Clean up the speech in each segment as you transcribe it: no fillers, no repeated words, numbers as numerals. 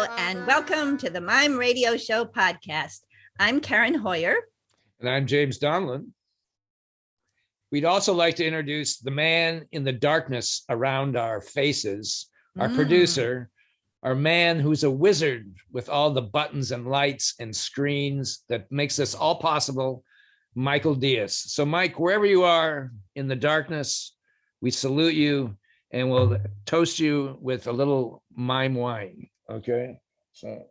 Hello, and welcome to the Mime Radio Show podcast. I'm Karen Hoyer. And I'm James Donlin. We'd also like to introduce the man in the darkness around our faces, our producer, our man who's a wizard with all the buttons and lights and screens that makes this all possible, Michael Diaz. So Mike, wherever you are in the darkness, we salute you and we'll toast you with a little mime wine. Okay. So.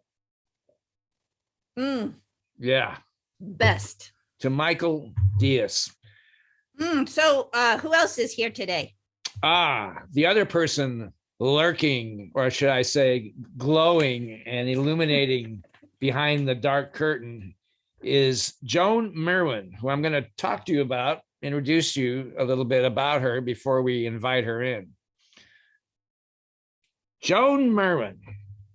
Yeah. Best. To Michael Diaz. So who else is here today? The other person lurking, or should I say glowing and illuminating behind the dark curtain is Joan Merwyn, who I'm going to talk to you about, introduce you a little bit about her before we invite her in. Joan Merwyn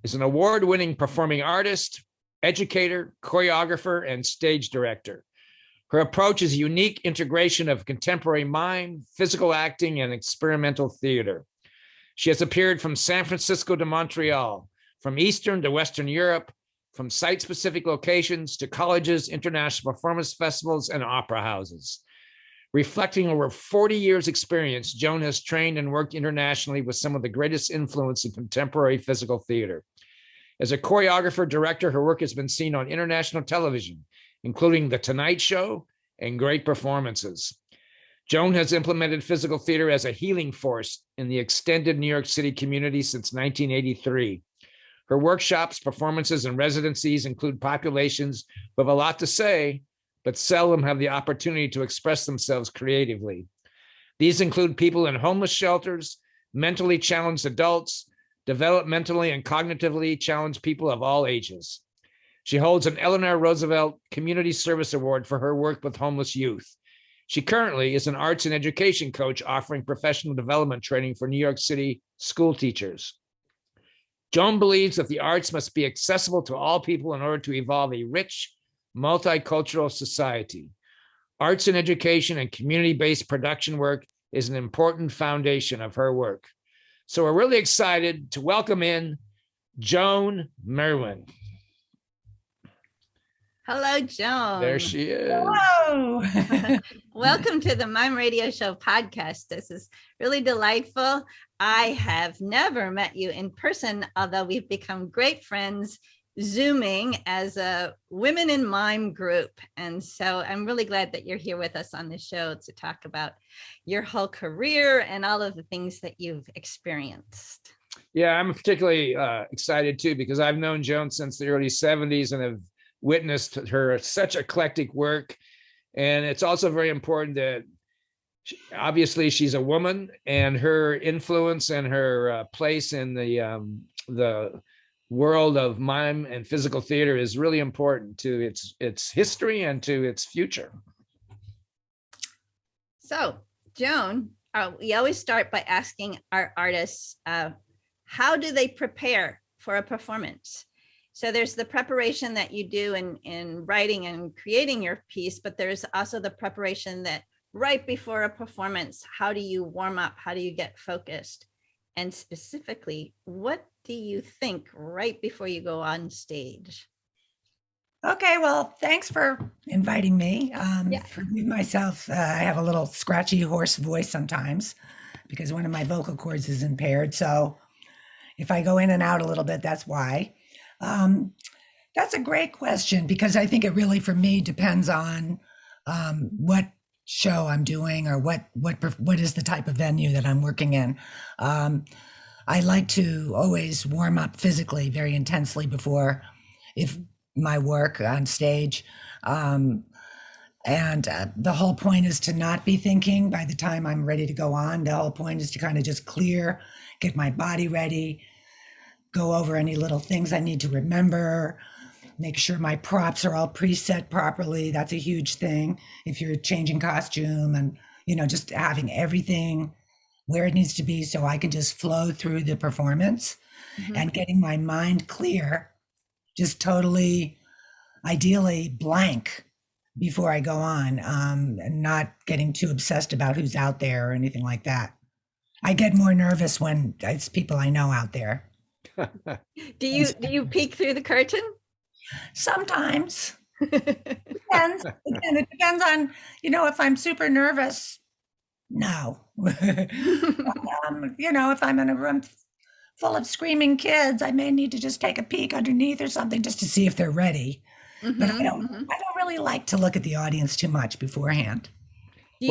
is an award-winning performing artist, educator, choreographer, and stage director. Her approach is a unique integration of contemporary mime, physical acting, and experimental theater. She has appeared from San Francisco to Montreal, from Eastern to Western Europe, from site-specific locations to colleges, international performance festivals, and opera houses. Reflecting over 40 years' experience, Joan has trained and worked internationally with some of the greatest influence in contemporary physical theater. As a choreographer director, her work has been seen on international television, including The Tonight Show and great performances. Joan has implemented physical theater as a healing force in the extended New York City community since 1983. Her workshops, performances, and residencies include populations who have a lot to say, but seldom have the opportunity to express themselves creatively. These include people in homeless shelters, mentally challenged adults, developmentally and cognitively challenged people of all ages. She holds an Eleanor Roosevelt Community Service Award for her work with homeless youth. She currently is an arts and education coach offering professional development training for New York City school teachers. Joan believes that the arts must be accessible to all people in order to evolve a rich, multicultural society. Arts and education and community-based production work is an important foundation of her work. So we're really excited to welcome in Joan Merwyn. Hello, Joan. There she is. Hello. Welcome to the Mime Radio Show podcast. This is really delightful. I have never met you in person, although we've become great friends Zooming as a Women in Mime group. And so I'm really glad that you're here with us on the show to talk about your whole career and all of the things that you've experienced. Yeah, I'm particularly excited too, because I've known Joan since the early 70s and have witnessed her such eclectic work. And it's also very important that obviously she's a woman, and her influence and her place in the world of mime and physical theater is really important to its history and to its future. So, Joan, we always start by asking our artists, how do they prepare for a performance? So there's the preparation that you do in writing and creating your piece, but there's also the preparation that right before a performance, how do you warm up? How do you get focused? And specifically, what do you think right before you go on stage? Okay, well, thanks for inviting me. Forgive myself, I have a little scratchy, hoarse voice sometimes because one of my vocal cords is impaired. So if I go in and out a little bit, that's why. That's a great question, because I think it really, for me, depends on what show I'm doing or what is the type of venue that I'm working in. I like to always warm up physically very intensely before my work on stage. And the whole point is to not be thinking by the time I'm ready to go on. The whole point is to kind of just clear, get my body ready, go over any little things I need to remember, make sure my props are all preset properly. That's a huge thing if you're changing costume, and, just having everything where it needs to be so I can just flow through the performance and getting my mind clear, just totally, ideally blank before I go on, and not getting too obsessed about who's out there or anything like that. I get more nervous when it's people I know out there. Do you peek through the curtain? Sometimes. Depends. Again, it depends on, if I'm super nervous, no. If I'm in a room full of screaming kids, I may need to just take a peek underneath or something just to see if they're ready. But I don't really like to look at the audience too much beforehand. Do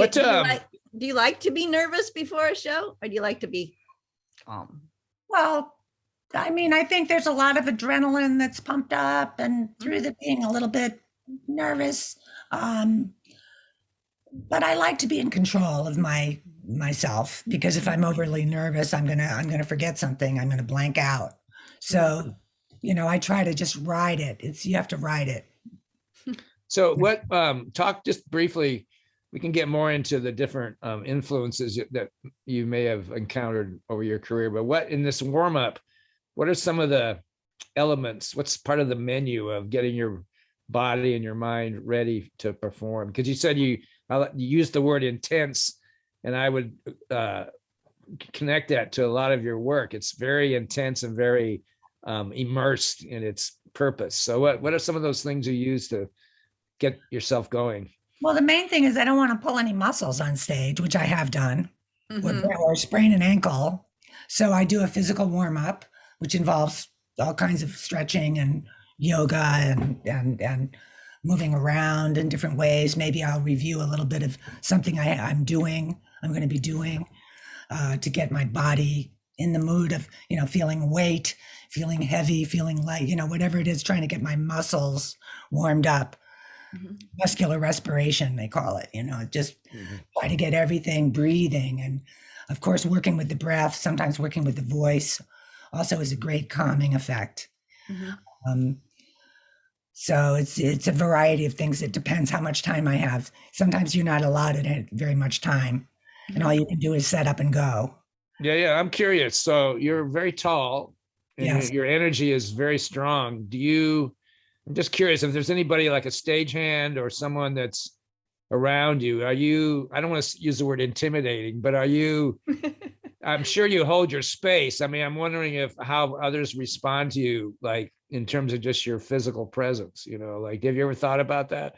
you like to be nervous before a show, or do you like to be calm? Well, I mean, I think there's a lot of adrenaline that's pumped up and through the being a little bit nervous. But I like to be in control of myself, because if I'm overly nervous, I'm gonna forget something. I'm gonna blank out. So, I try to just ride it. You have to ride it. So talk just briefly, we can get more into the different influences that you may have encountered over your career, but what in this warm-up, what are some of the elements? What's part of the menu of getting your body and your mind ready to perform? Because you said you used the word intense, and I would connect that to a lot of your work. It's very intense and very immersed in its purpose. So what are some of those things you use to get yourself going? Well, the main thing is I don't want to pull any muscles on stage, which I have done, or sprain an ankle. So I do a physical warm-up, which involves all kinds of stretching and yoga and moving around in different ways. Maybe I'll review a little bit of something I'm going to be doing to get my body in the mood of, feeling weight, feeling heavy, feeling light, whatever it is, trying to get my muscles warmed up. Muscular respiration, they call it, just try to get everything breathing. And of course, working with the breath, sometimes working with the voice also is a great calming effect. So it's a variety of things. It depends how much time I have. Sometimes you're not allotted very much time, and all you can do is set up and go. Yeah. I'm curious. So you're very tall, and Yes. your energy is very strong. I'm just curious if there's anybody like a stagehand or someone that's around you. I don't want to use the word intimidating, but I'm sure you hold your space. I mean, I'm wondering how others respond to you, like in terms of just your physical presence, like, have you ever thought about that?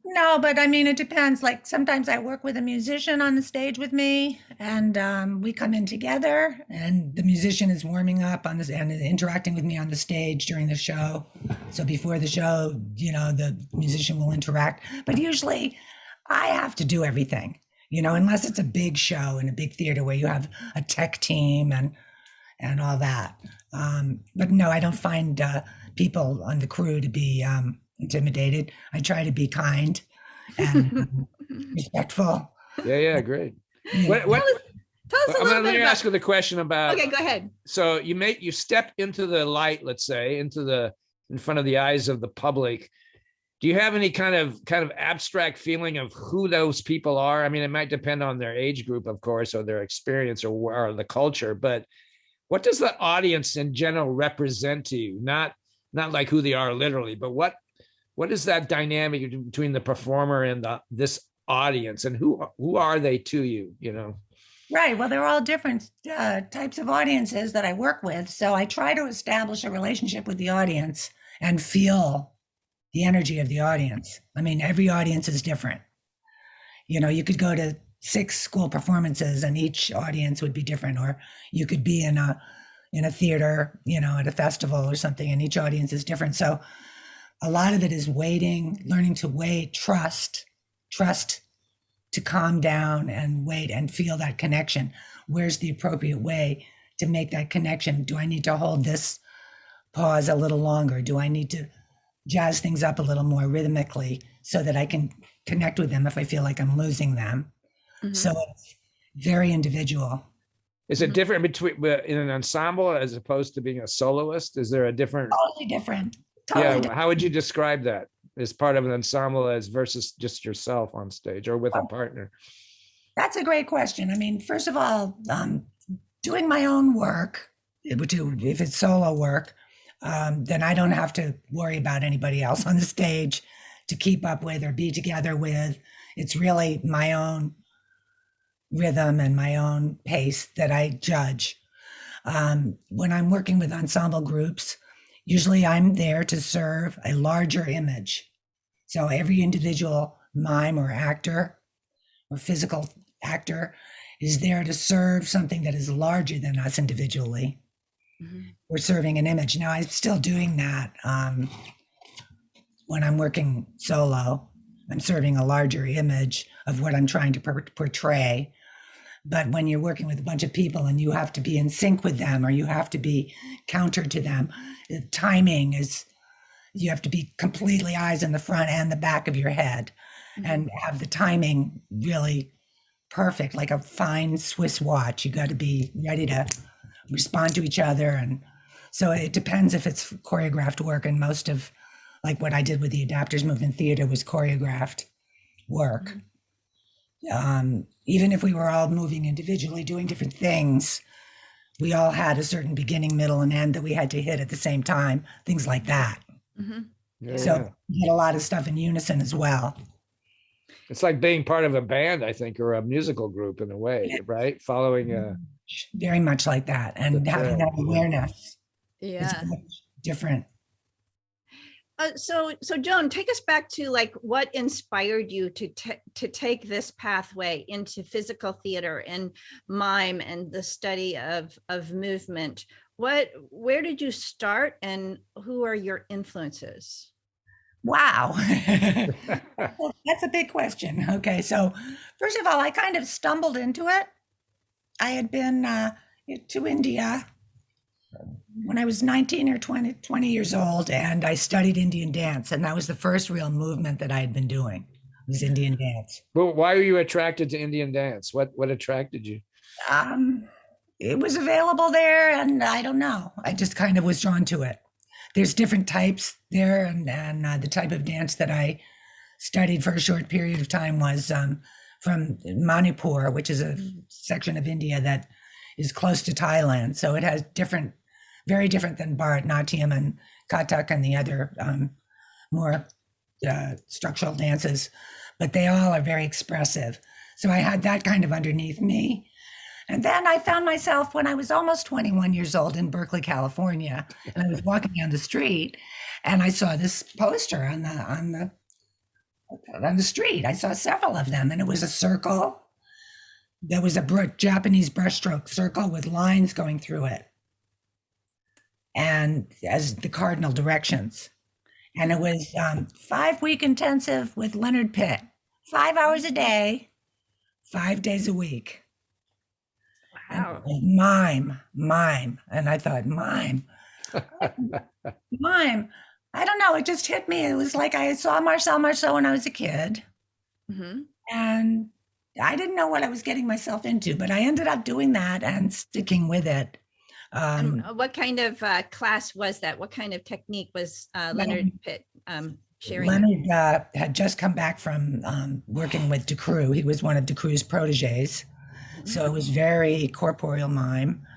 No, but I mean, it depends. Like sometimes I work with a musician on the stage with me, and we come in together, and the musician is warming up on this and interacting with me on the stage during the show. So before the show, the musician will interact. But usually I have to do everything, unless it's a big show in a big theater where you have a tech team and all that. But no, I don't find people on the crew to be intimidated. I try to be kind and respectful. Yeah, great. Tell us a little bit. Let me ask you the question about. Okay, go ahead. So you step into the light, let's say, in front of the eyes of the public. Do you have any kind of abstract feeling of who those people are? I mean, it might depend on their age group, of course, or their experience or the culture, but what does the audience in general represent to you? Not like who they are literally, but what is that dynamic between the performer and this audience, and who are they to you? Right. Well, they're all different types of audiences that I work with. So I try to establish a relationship with the audience and feel the energy of the audience. I mean, every audience is different. You could go to 6 school performances and each audience would be different, or you could be in a theater, at a festival or something, and each audience is different. So a lot of it is waiting, learning to wait, trust to calm down and wait and feel that connection. Where's the appropriate way to make that connection? Do I need to hold this pause a little longer? Do I need to jazz things up a little more rhythmically so that I can connect with them if I feel like I'm losing them? So it's very individual. Is it different between in an ensemble as opposed to being a soloist? Is there a different? Totally different. How would you describe that as part of an ensemble as versus just yourself on stage or with a partner? That's a great question. I mean, first of all, doing my own work, if it's solo work, then I don't have to worry about anybody else on the stage to keep up with or be together with. It's really my own rhythm and my own pace that I judge. When I'm working with ensemble groups, usually I'm there to serve a larger image. So every individual mime or actor or physical actor is there to serve something that is larger than us individually. Mm-hmm. We're serving an image. Now, I'm still doing that when I'm working solo. I'm serving a larger image of what I'm trying to portray. But when you're working with a bunch of people and you have to be in sync with them or you have to be counter to them, the timing is, you have to be completely eyes in the front and the back of your head, mm-hmm. and have the timing really perfect, like a fine Swiss watch. You got to be ready to respond to each other. And so it depends if it's choreographed work, and most of like what I did with the Adapters Movement Theater was choreographed work. Even if we were all moving individually, doing different things, we all had a certain beginning, middle, and end that we had to hit at the same time, things like that. Mm-hmm. Yeah. So we had a lot of stuff in unison as well. It's like being part of a band, I think, or a musical group in a way, yeah. Right? Following a... Very much like that. And having that awareness. Yeah. Is much different. So Joan, take us back to like what inspired you to take this pathway into physical theater and mime and the study of movement. Where did you start, and who are your influences? Wow. That's a big question. Okay. So first of all, I kind of stumbled into it. I had been to India when I was 19 or 20 years old, and I studied Indian dance, and that was the first real movement that I had been doing, was Indian dance. Well, why were you attracted to Indian dance? What attracted you? It was available there, and I don't know. I just kind of was drawn to it. There's different types there, and the type of dance that I studied for a short period of time was from Manipur, which is a section of India that is close to Thailand. So it has very different than Bharatanatyam and Kathak and the other more structural dances, but they all are very expressive. So I had that kind of underneath me. And then I found myself when I was almost 21 years old in Berkeley, California, and I was walking down the street, and I saw this poster on the street. I saw several of them, and it was a circle. There was a Japanese brushstroke circle with lines going through it, and as the cardinal directions. And it was 5-week intensive with Leonard Pitt, 5 hours a day, 5 days a week. Wow. And mime. And I thought, mime. I don't know. It just hit me. It was like I saw Marcel Marceau when I was a kid. Mm-hmm. And I didn't know what I was getting myself into, but I ended up doing that and sticking with it. What kind of class was that? What kind of technique was Leonard Pitt sharing? Leonard had just come back from working with Decroux. He was one of Decroux's proteges. So it was very corporeal mime,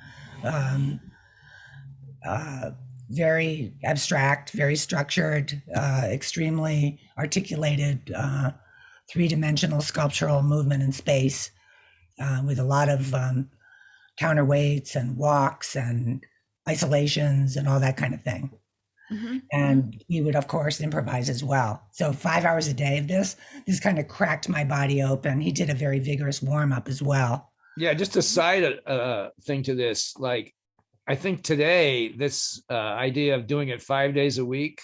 very abstract, very structured, extremely articulated, three-dimensional sculptural movement in space, with a lot of counterweights and walks and isolations and all that kind of thing. Mm-hmm. And he would, of course, improvise as well. So 5 hours a day of this kind of cracked my body open. He did a very vigorous warm-up as well. Yeah, just a side thing to this, like, I think today this idea of doing it 5 days a week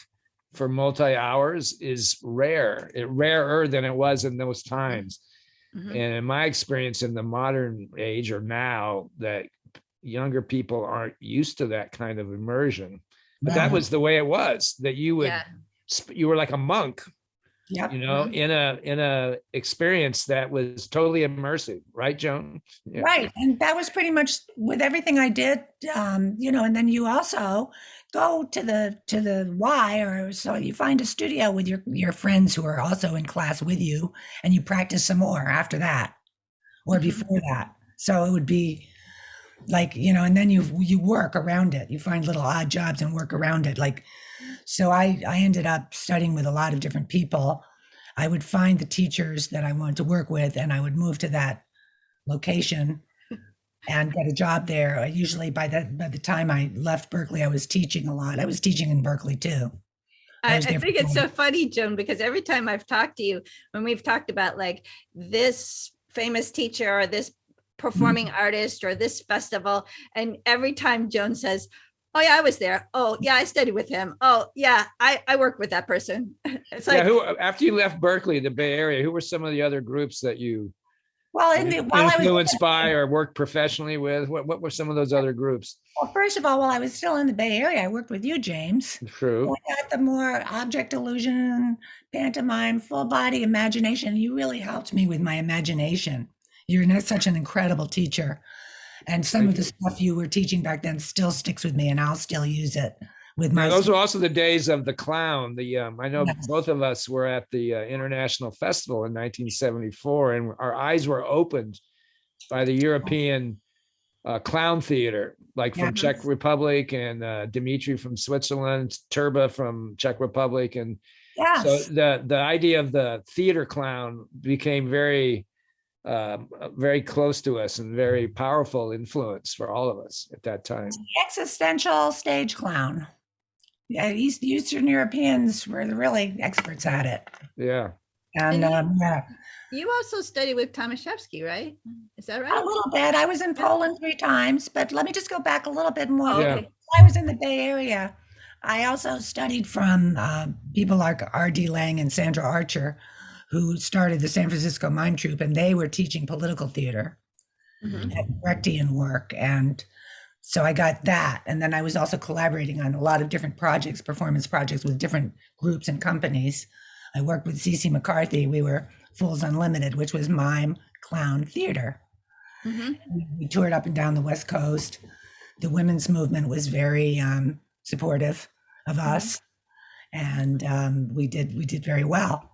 for multi-hours is rarer than it was in those times. Mm-hmm. And in my experience in the modern age, or now, that younger people aren't used to that kind of immersion. But that was the way it was, that you would, you were like a monk. Yep. You know, in a experience that was totally immersive, right, Joan? Yeah. Right, and that was pretty much with everything I did. You know, and then you also go to the Y, or so you find a studio with your friends who are also in class with you, and you practice some more after that, or before that. So it would be like, you know, and then you work around it. You find little odd jobs and work around it, like. So I ended up studying with a lot of different people. I would find the teachers that I wanted to work with, and I would move to that location and get a job there. Usually by the time I left Berkeley, I was teaching a lot. I was teaching in Berkeley too. I think it's so funny, Joan, because every time I've talked to you, when we've talked about like this famous teacher or this performing artist or this festival, and every time Joan says, oh yeah, I was there. Oh yeah, I studied with him. Oh yeah, I work with that person. It's like, who, after you left Berkeley, the Bay Area, who were some of the other groups that you while I was influenced by or worked professionally with? What were some of those other groups? Well, first of all, while I was still in the Bay Area, I worked with you, James. True. We got the more object illusion, pantomime, full body imagination. You really helped me with my imagination. You're such an incredible teacher. And some of the stuff you were teaching back then still sticks with me, and I'll still use it with my. Those were also the days of the clown. I know both of us were at the International Festival in 1974, and our eyes were opened by the European clown theater, like from Czech Republic, and Dimitri from Switzerland, Turba from Czech Republic, and so the idea of the theater clown became very close to us and very powerful influence for all of us at that time. Existential stage clown. Yeah, Eastern Europeans were really experts at it. Yeah. And you also studied with Tomaszewski, right? Is that right? A little bit. I was in Poland 3 times, but let me just go back a little bit more. Oh, okay. I was in the Bay Area. I also studied from people like R.D. Lang and Sandra Archer, who started the San Francisco Mime Troupe, and they were teaching political theater and Brechtian work. And so I got that. And then I was also collaborating on a lot of different projects, performance projects with different groups and companies. I worked with C.C. McCarthy. We were Fools Unlimited, which was mime clown theater. We toured up and down the West Coast. The women's movement was very supportive of us. And we did very well.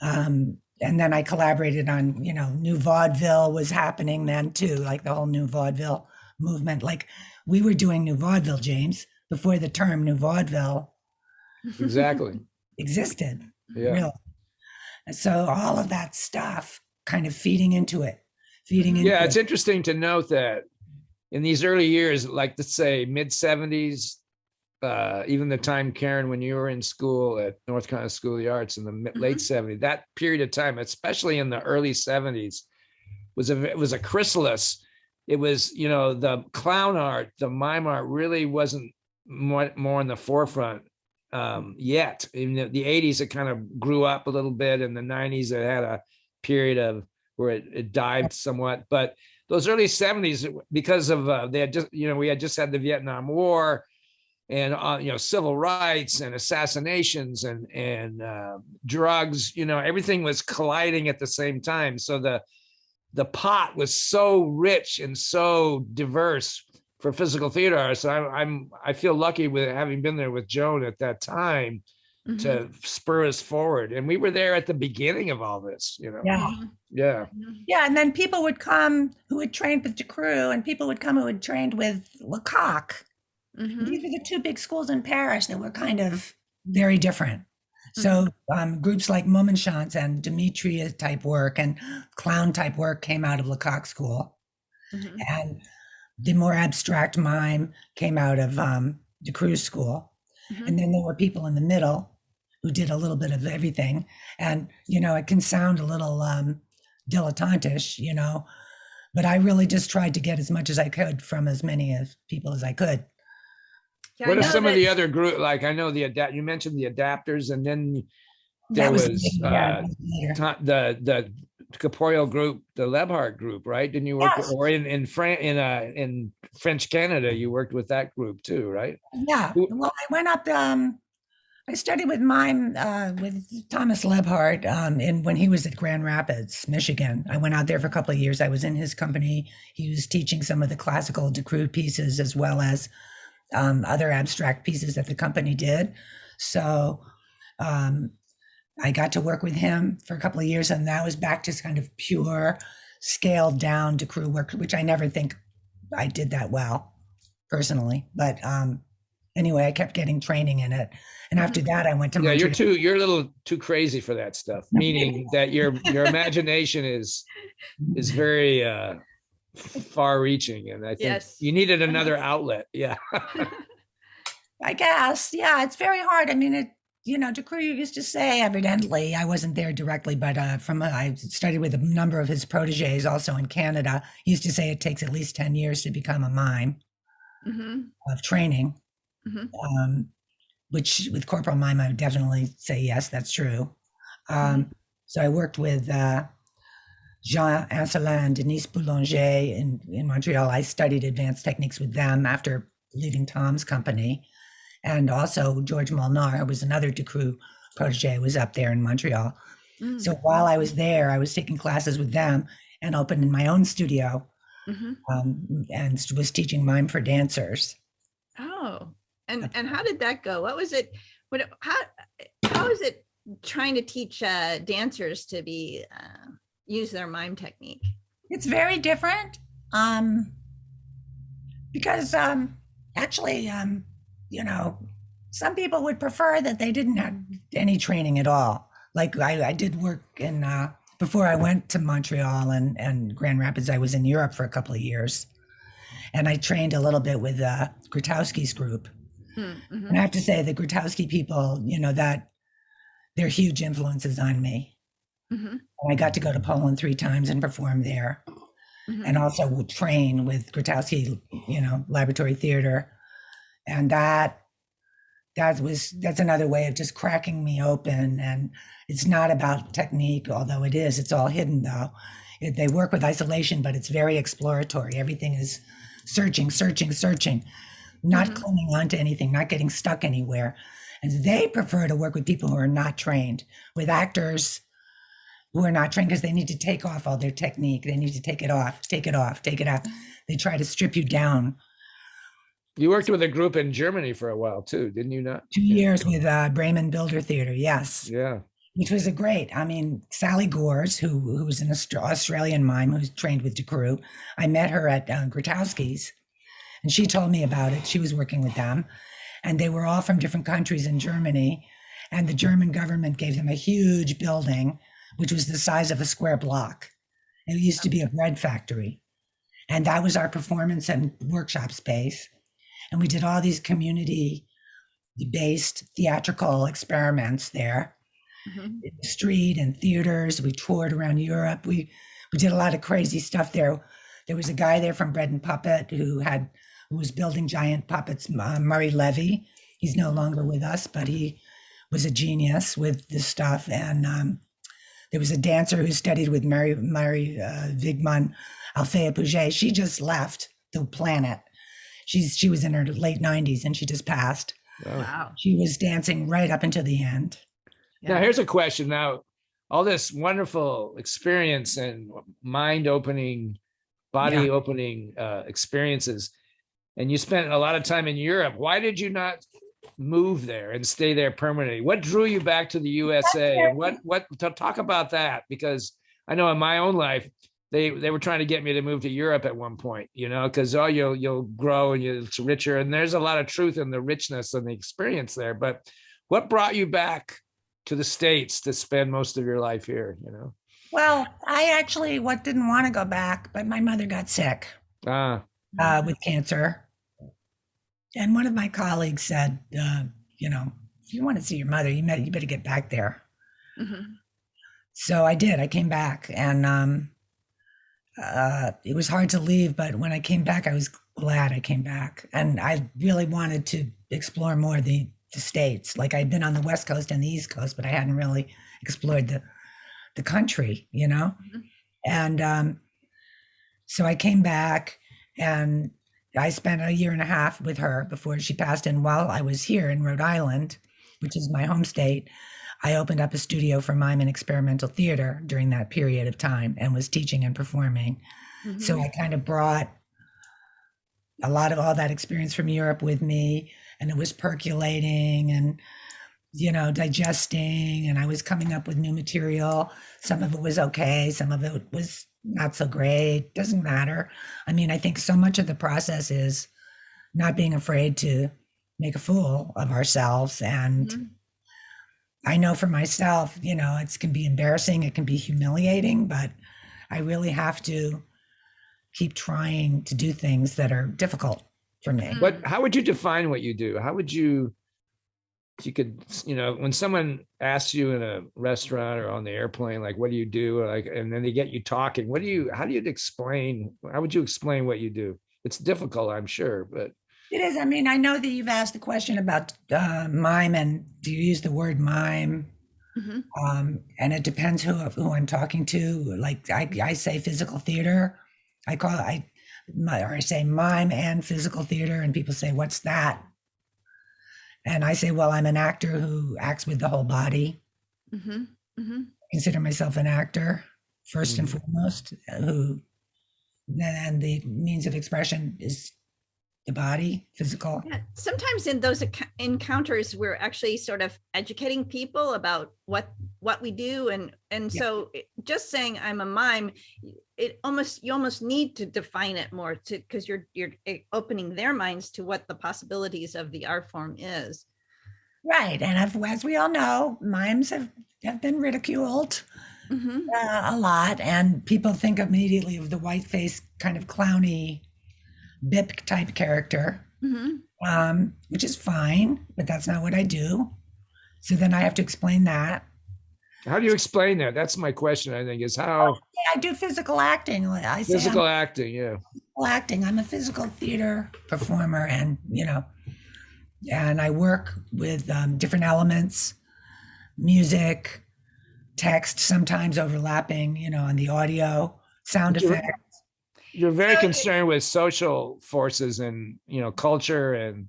And then I collaborated on, new vaudeville was happening then too, like the whole new vaudeville movement. Like we were doing new vaudeville, James, before the term new vaudeville existed. Yeah. Really. So all of that stuff kind of feeding into it. Yeah, it's interesting to note that in these early years, like let's say mid 70s, even the time, Karen, when you were in school at North Carolina School of the Arts in the late 70s, that period of time, especially in the early 70s, was a chrysalis. It was, the clown art, the mime art really wasn't more in the forefront yet. In the 80s, it kind of grew up a little bit. In the 90s, it had a period of where it dived somewhat. But those early 70s, because of they had just, we had just had the Vietnam War, and civil rights and assassinations and drugs, everything was colliding at the same time. So the pot was so rich and so diverse for physical theater artists. I feel lucky with having been there with Joan at that time to spur us forward. And we were there at the beginning of all this, Yeah. And then people would come who had trained with DeCreux, and people would come who had trained with Lecoq. These were the 2 big schools in Paris that were kind of very different. So groups like Momenchance and Dimitri type work and clown type work came out of Lecoq School. And the more abstract mime came out of DeCreux School. And then there were people in the middle who did a little bit of everything. And, it can sound a little dilettantish, but I really just tried to get as much as I could from as many people as I could. Yeah, what are some of the other group? Like I know you mentioned the Adapters, and then there was the corporeal group, the Lebhardt group, right? Didn't you work or in French Canada? You worked with that group too, right? Yeah. Well, I went up. I studied with mime with Thomas Lebhardt when he was at Grand Rapids, Michigan. I went out there for a couple of years. I was in his company. He was teaching some of the classical DeCreux pieces as well as other abstract pieces that the company did. So I got to work with him for a couple of years, and that was back to kind of pure scaled down DeCreux work, which I never think I did that well personally. But anyway, I kept getting training in it. And after that, I went to Montreal. You're a little too crazy for that stuff, meaning that your imagination is very far reaching. And I think Yes. you needed another outlet. Yeah. I guess. Yeah, it's very hard. I mean, Decru used to say, evidently, I wasn't there directly, but I studied with a number of his proteges also in Canada. He used to say it takes at least 10 years to become a mime of training, which with corporal mime, I would definitely say, yes, that's true. So I worked with Joan and Denise Boulanger in Montreal. I studied advanced techniques with them after leaving Tom's company. And also George Molnar, who was another Decru protege, was up there in Montreal. So while I was there, I was taking classes with them and opened in my own studio and was teaching mime for dancers. Oh, and how did that go? What was it? How is it trying to teach dancers to use their mime technique? It's very different because actually, some people would prefer that they didn't have any training at all. Like I did work in, before I went to Montreal and Grand Rapids, I was in Europe for a couple of years. And I trained a little bit with Grotowski's group. And I have to say the Grotowski people, that they're huge influences on me. And I got to go to Poland 3 times and perform there. And also would train with Grotowski, laboratory theater. And that's another way of just cracking me open. And it's not about technique, although it is. It's all hidden, though. They work with isolation, but it's very exploratory. Everything is searching, not clinging on to anything, not getting stuck anywhere. And they prefer to work with people who are not trained, with actors who are not trained, because they need to take off all their technique. They need to take it off, take it out. They try to strip you down. You worked with a group in Germany for a while too, didn't you not? 2 years with Bremen Builder Theater, yes. Yeah. Which was Sally Gores, who was an Australian mime who's trained with Decru. I met her at Grotowski's, and she told me about it. She was working with them, and they were all from different countries in Germany, and the German government gave them a huge building, which was the size of a square block. It used to be a bread factory, and that was our performance and workshop space. And we did all these community-based theatrical experiments there. In the street and theaters. We toured around Europe. We did a lot of crazy stuff there. There was a guy there from Bread and Puppet who was building giant puppets, Murray Levy. He's no longer with us, but he was a genius with this stuff. And there was a dancer who studied with Mary Wigman, Althea Pouget. She just left the planet. She was in her late 90s and she just passed. Wow. She was dancing right up until the end. Now, here's a question. Now, all this wonderful experience and mind-opening, body-opening experiences, and you spent a lot of time in Europe. Why did you not move there and stay there permanently? What drew you back to the USA? And what talk about that? Because I know in my own life, they were trying to get me to move to Europe at one point, because you'll grow and it's richer. And there's a lot of truth in the richness and the experience there. But what brought you back to the States to spend most of your life here, Well, I actually didn't want to go back, but my mother got sick with cancer. And one of my colleagues said, if you want to see your mother, you better get back there. So I did. I came back, and it was hard to leave, but when I came back, I was glad I came back. And I really wanted to explore more the States. Like I'd been on the West Coast and the East Coast, but I hadn't really explored the country, And so I came back and I spent a year and a half with her before she passed. And while I was here in Rhode Island, which is my home state, I opened up a studio for mime and experimental theater during that period of time and was teaching and performing. So I kind of brought a lot of all that experience from Europe with me, and it was percolating and, digesting, and I was coming up with new material. Some of it was okay. Some of it was not so great. Doesn't matter. I mean, I think so much of the process is not being afraid to make a fool of ourselves. And I know for myself, it can be embarrassing. It can be humiliating, but I really have to keep trying to do things that are difficult for me. How would you define what you do? How would you, if you could, when someone asks you in a restaurant or on the airplane, like, what do you do? Like, and then they get you talking, how do you explain, how would you explain what you do? It's difficult, I'm sure, but. It is. I mean, I know that you've asked the question about mime, and do you use the word mime? And it depends who I'm talking to. Like I say physical theater. I say mime and physical theater, and people say, what's that? And I say, well, I'm an actor who acts with the whole body. I consider myself an actor first and foremost, and the means of expression is the body, physical. Yeah. Sometimes in those encounters, we're actually sort of educating people about what we do, and so just saying I'm a mime, you almost need to define it more, because you're opening their minds to what the possibilities of the art form is. Right, and as we all know, mimes have been ridiculed a lot, and people think immediately of the white face kind of clowny Bip type character, which is fine, but that's not what I do. So then I have to explain that. How do you explain that? That's my question, I think, is how. I do physical acting. I say physical acting, yeah. Physical acting. I'm a physical theater performer, and and I work with different elements, music, text, sometimes overlapping, on the audio, sound effects. You're very concerned with social forces and, culture and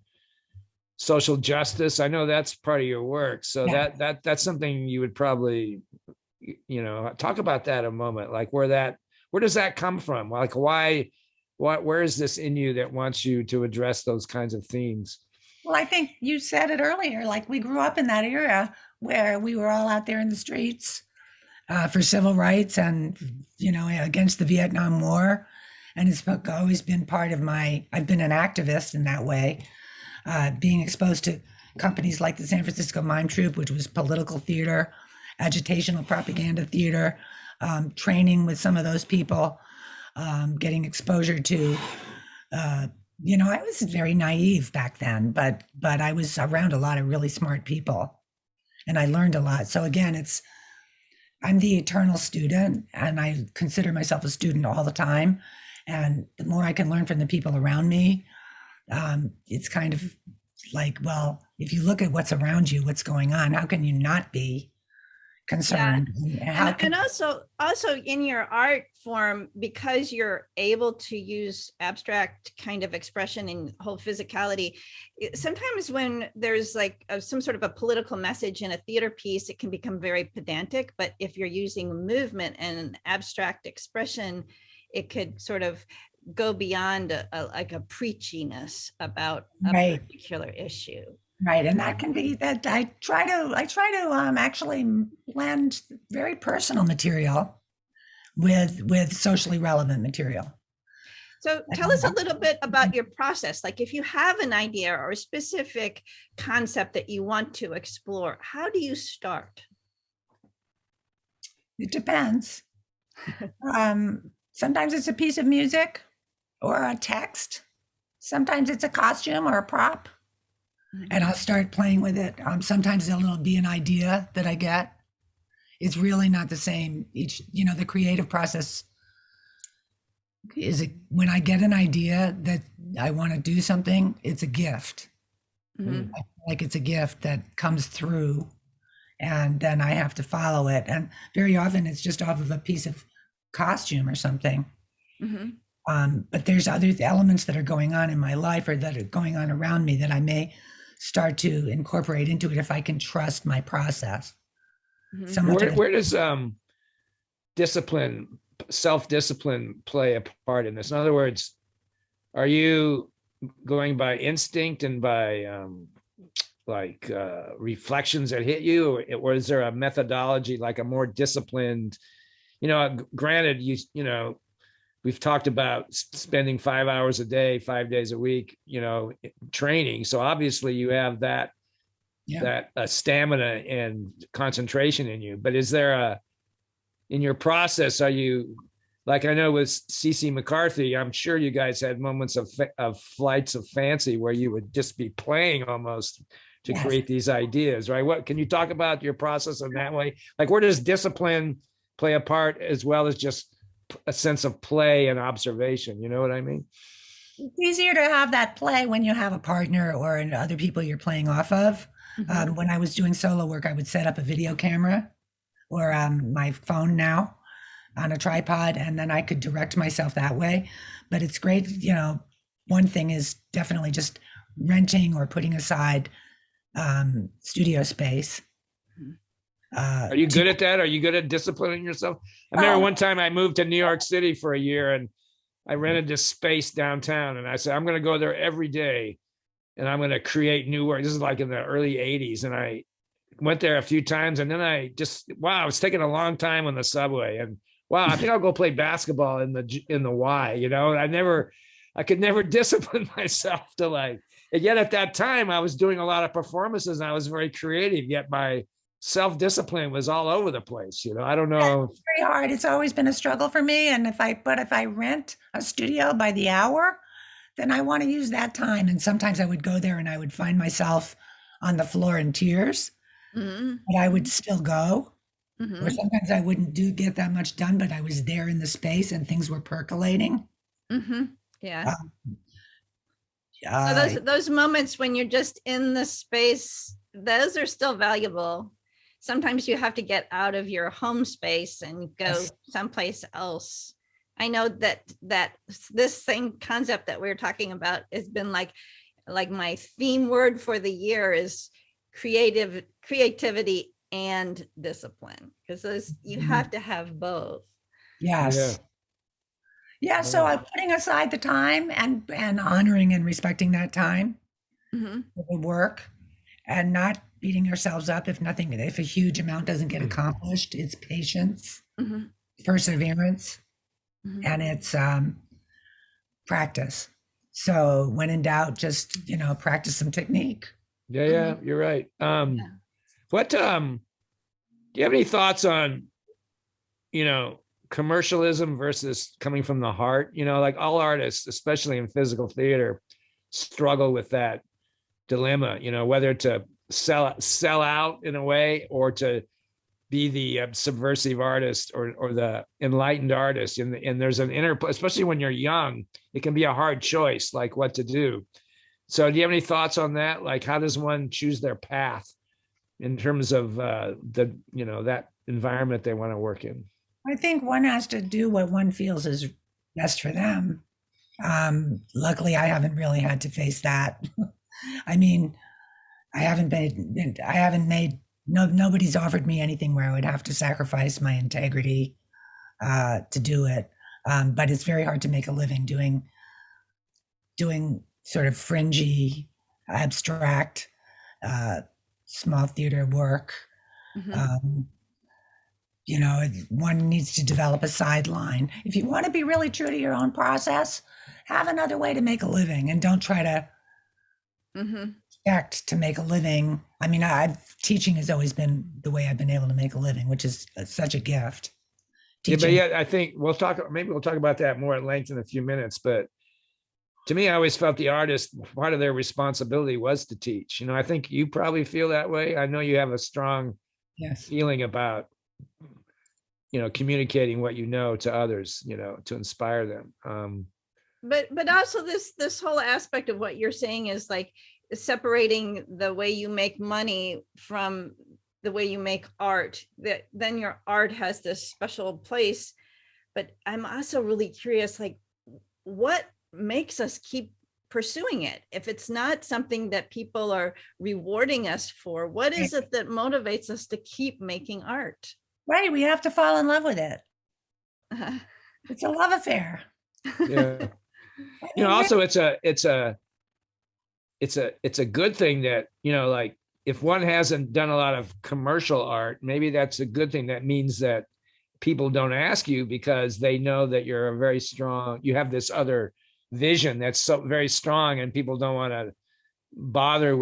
social justice. I know that's part of your work. So that's something you would probably, talk about that a moment, like where does that come from? Like where is this in you that wants you to address those kinds of themes? Well, I think you said it earlier, like we grew up in that era where we were all out there in the streets for civil rights and, against the Vietnam War. And it's always been part of I've been an activist in that way, being exposed to companies like the San Francisco Mime Troupe, which was political theater, agitational propaganda theater, training with some of those people, getting exposure to, I was very naive back then, but I was around a lot of really smart people and I learned a lot. So again, I'm the eternal student, and I consider myself a student all the time. And the more I can learn from the people around me, it's kind of like, well, if you look at what's around you, what's going on, how can you not be concerned? Yeah. And also in your art form, because you're able to use abstract kind of expression and whole physicality, sometimes when there's like some sort of a political message in a theater piece, it can become very pedantic. But if you're using movement and an abstract expression, it could sort of go beyond like a preachiness about a particular issue. Right, and that can be that I try to actually blend very personal material with socially relevant material. So tell us a little bit about your process. Like if you have an idea or a specific concept that you want to explore, how do you start? It depends. Sometimes it's a piece of music or a text. Sometimes it's a costume or a prop. And I'll start playing with it. Sometimes it'll be an idea that I get. It's really not the same. The creative process is when I get an idea that I want to do something, it's a gift. I feel like it's a gift that comes through, and then I have to follow it. And very often it's just off of a piece of costume or something. But there's other elements that are going on in my life or that are going on around me that I may start to incorporate into it if I can trust my process. Where does self-discipline play a part in this? In other words, are you going by instinct and by reflections that hit you, or is there a methodology, like a more disciplined, granted, we've talked about spending 5 hours a day, 5 days a week, training. So obviously you have that stamina and concentration in you. But is there in your process, are you like I know with CC McCarthy, I'm sure you guys had moments of flights of fancy where you would just be playing almost to Yes. create these ideas, right? What can you talk about your process in that way? Like, where does discipline play a part as well as just a sense of play and observation? You know what I mean? It's easier to have that play when you have a partner or other people you're playing off of. Mhm. When I was doing solo work, I would set up a video camera or my phone now on a tripod, and then I could direct myself that way. But it's great, one thing is definitely just renting or putting aside studio space. Are you good at that? Are you good at disciplining yourself? I remember one time I moved to New York City for a year and I rented this space downtown and I said, I'm going to go there every day and I'm going to create new work. This is like in the early 80s. And I went there a few times and then wow, I was taking a long time on the subway and wow, I think I'll go play basketball in the Y, I could never discipline myself to and yet at that time I was doing a lot of performances and I was very creative, yet my self-discipline was all over the place. I don't know. It's very hard. It's always been a struggle for me. And if I rent a studio by the hour, then I want to use that time. And sometimes I would go there and I would find myself on the floor in tears, but I would still go. Or sometimes I wouldn't get that much done, but I was there in the space and things were percolating. Yeah. So those moments when you're just in the space, those are still valuable. Sometimes you have to get out of your home space and go someplace else. I know that this same concept that we're talking about has been like my theme word for the year is creativity and discipline, because those you have to have both. Yes. Yeah. So I'm putting aside the time and honoring and respecting that time for the work and not beating ourselves up if a huge amount doesn't get accomplished. It's patience, perseverance, and it's practice. So when in doubt, just practice some technique. Yeah, you're right. What do you have any thoughts on commercialism versus coming from the heart? Like all artists, especially in physical theater, struggle with that dilemma, whether to sell out in a way or to be the subversive artist or the enlightened artist. And there's an interplay, especially when you're young, it can be a hard choice, like what to do. So do you have any thoughts on that? Like, how does one choose their path in terms of that environment they want to work in? I think one has to do what one feels is best for them. Luckily, I haven't really had to face that. I mean, nobody's offered me anything where I would have to sacrifice my integrity to do it. But it's very hard to make a living doing sort of fringy, abstract, small theater work. One needs to develop a sideline. If you want to be really true to your own process, have another way to make a living and don't try to expect to make a living. I mean, teaching has always been the way I've been able to make a living, which is such a gift. Teaching. Yeah, but I think we'll talk about that more at length in a few minutes. But to me, I always felt the artist, part of their responsibility was to teach. I think you probably feel that way. I know you have a strong feeling about, communicating what you know to others, to inspire them. But also this whole aspect of what you're saying is like separating the way you make money from the way you make art, that then your art has this special place. But I'm also really curious, like, what makes us keep pursuing it? If it's not something that people are rewarding us for, what is it that motivates us to keep making art? Right. We have to fall in love with it. It's a love affair. Yeah. Also it's a good thing that, like if one hasn't done a lot of commercial art, maybe that's a good thing. That means that people don't ask you because they know that you have this other vision that's so very strong, and people don't want to bother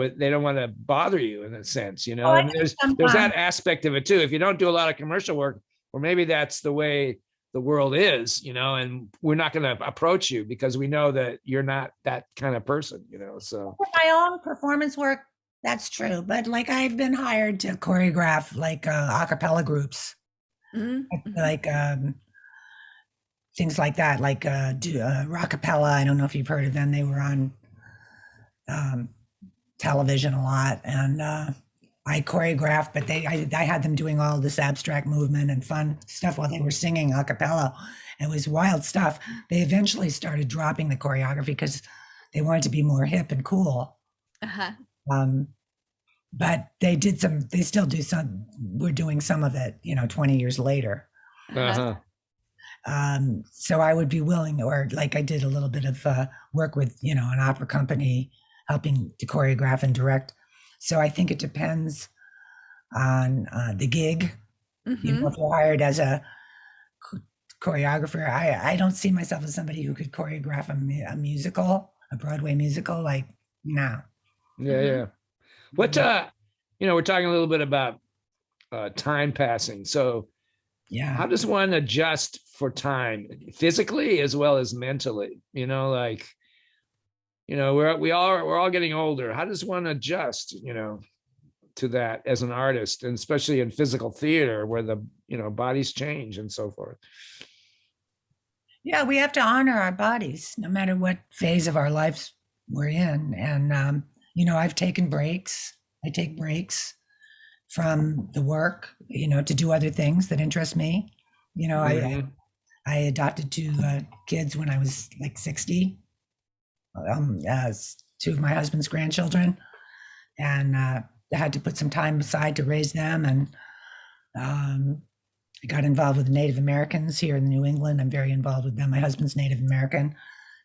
you in a sense, and there's that aspect of it too. If you don't do a lot of commercial work, or maybe that's the way the world is, and we're not going to approach you because we know that you're not that kind of person, so. For my own performance work, that's true. But like I've been hired to choreograph like a cappella groups, like things like that, like Rockapella. I don't know if you've heard of them. They were on television a lot, and I choreographed, but I had them doing all this abstract movement and fun stuff while they were singing a cappella. It was wild stuff. They eventually started dropping the choreography because they wanted to be more hip and cool. But they still do some, we're doing some of it, 20 years later. So I would be willing, or like I did a little bit of work with, an opera company helping to choreograph and direct. So I think it depends on the gig. If you're hired as a choreographer, I don't see myself as somebody who could choreograph a musical, a Broadway musical. Like, no. Yeah. What, we're talking a little bit about time passing. So yeah, how does one adjust for time physically as well as mentally? We're all getting older. How does one adjust, to that as an artist, and especially in physical theater where the, bodies change and so forth? Yeah, we have to honor our bodies no matter what phase of our lives we're in. And, I've taken breaks. I take breaks from the work, to do other things that interest me. I adopted two kids when I was like 60, as two of my husband's grandchildren, and I had to put some time aside to raise them. And I got involved with Native Americans here in New England. I'm very involved with them. My husband's Native American,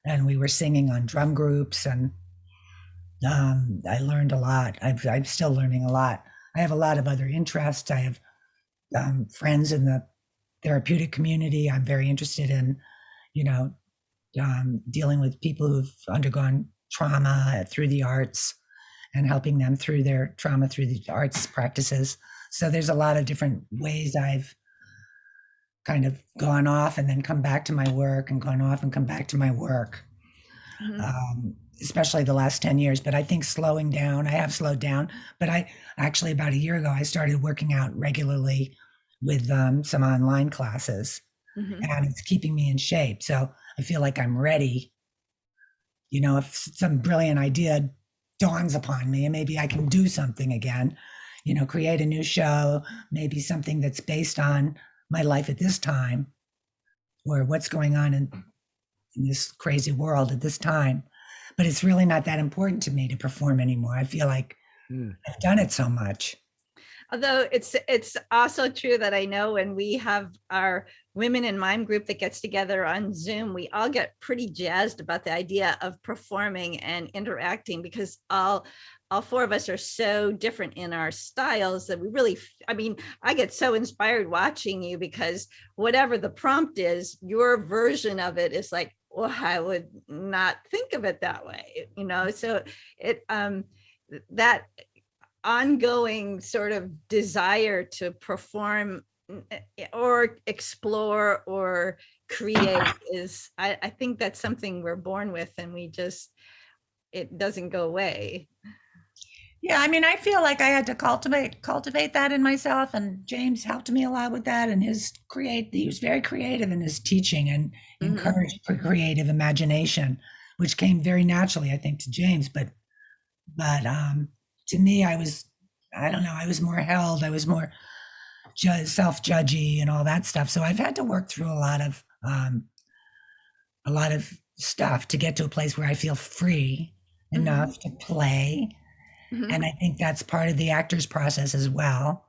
and we were singing on drum groups, and I learned a lot. I'm still learning a lot. I have a lot of other interests. I have friends in the therapeutic community. I'm very interested in, dealing with people who've undergone trauma through the arts and helping them through their trauma through the arts practices. So there's a lot of different ways I've kind of gone off and then come back to my work, and gone off and come back to my work. Especially the last 10 years. But I think slowing down, I have slowed down, but I actually, about a year ago, I started working out regularly with some online classes, and it's keeping me in shape. So I feel like I'm ready. If some brilliant idea dawns upon me and maybe I can do something again, create a new show, maybe something that's based on my life at this time, or what's going on in this crazy world at this time. But it's really not that important to me to perform anymore. I feel like I've done it so much. Although it's also true that I know when we have our women in Mime group that gets together on Zoom, we all get pretty jazzed about the idea of performing and interacting, because all four of us are so different in our styles that we really, I get so inspired watching you, because whatever the prompt is, your version of it is like, well, I would not think of it that way, so it that ongoing sort of desire to perform or explore or create is, I think that's something we're born with, and it doesn't go away. Yeah, I feel like I had to cultivate that in myself, and James helped me a lot with that. And he was very creative in his teaching and encouraged creative imagination, which came very naturally, I think, to James. But to me, I was more held. I was more self-judgy and all that stuff. So I've had to work through a lot of stuff to get to a place where I feel free enough to play. And I think that's part of the actor's process as well.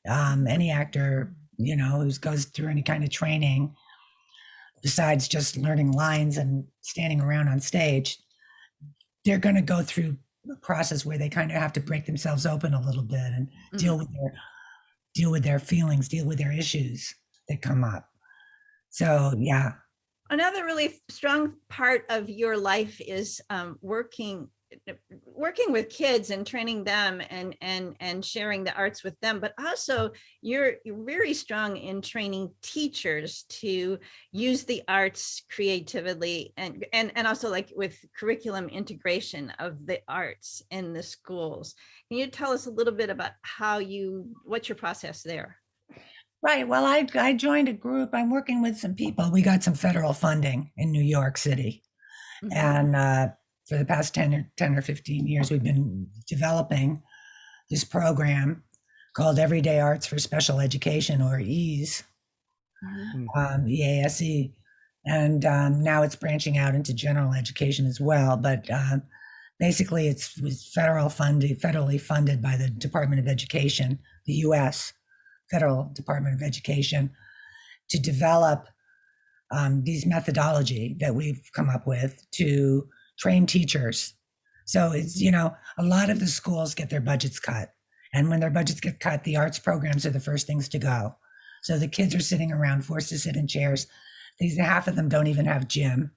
Any actor, who goes through any kind of training, besides just learning lines and standing around on stage, they're going to go through a process where they kind of have to break themselves open a little bit and deal with their feelings, deal with their issues that come up. So, yeah. Another really strong part of your life is working working with kids and training them and sharing the arts with them, but also you're very strong in training teachers to use the arts creatively and also like with curriculum integration of the arts in the schools. Can you tell us a little bit about what's your process there? Right. Well, I joined a group. I'm working with some people. We got some federal funding in New York City. Mhm. And for the past 10 or 15 years, we've been developing this program called Everyday Arts for Special Education, or EASE, EASE. And now it's branching out into general education as well. But basically, it was federally funded by the Department of Education, the U.S. Federal Department of Education, to develop these methodology that we've come up with to train teachers. So it's, a lot of the schools get their budgets cut. And when their budgets get cut, the arts programs are the first things to go. So the kids are sitting around, forced to sit in chairs. Half of them don't even have gym.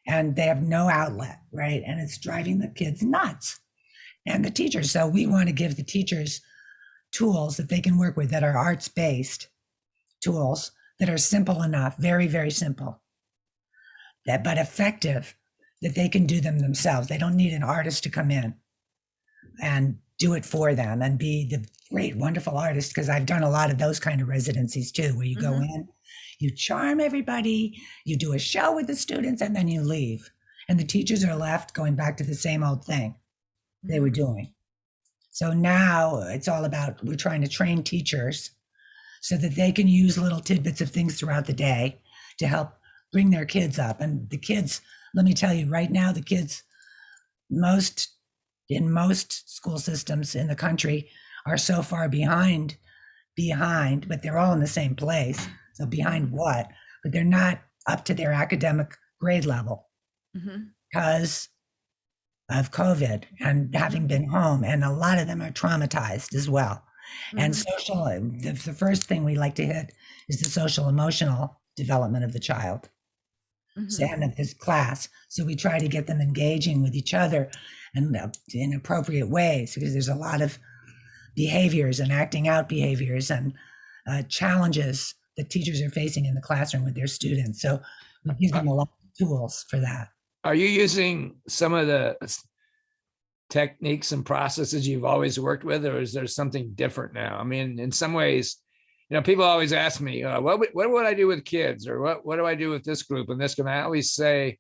And they have no outlet, right? And it's driving the kids nuts. And the teachers. So we want to give the teachers tools that they can work with that are arts-based tools that are simple enough, very, very simple, but effective, that they can do them themselves. They don't need an artist to come in and do it for them and be the great, wonderful artist, because I've done a lot of those kind of residencies too, where you go in, you charm everybody, you do a show with the students, and then you leave. And the teachers are left going back to the same old thing they were doing. So now it's all about, we're trying to train teachers so that they can use little tidbits of things throughout the day to help bring their kids up. And the kids, let me tell you right now, the kids in most school systems in the country are so far behind, but they're all in the same place. So behind what? But they're not up to their academic grade level because of COVID and having been home. And a lot of them are traumatized as well. And the first thing we like to hit is the social emotional development of the child and of this class. So we try to get them engaging with each other and in appropriate ways, because there's a lot of behaviors and acting out behaviors and challenges that teachers are facing in the classroom with their students. So we give them a lot of tools for that. Are you using some of the techniques and processes you've always worked with, or is there something different now? I mean, in some ways, people always ask me, what would I do with kids, or what do I do with this group and this group? And I always say,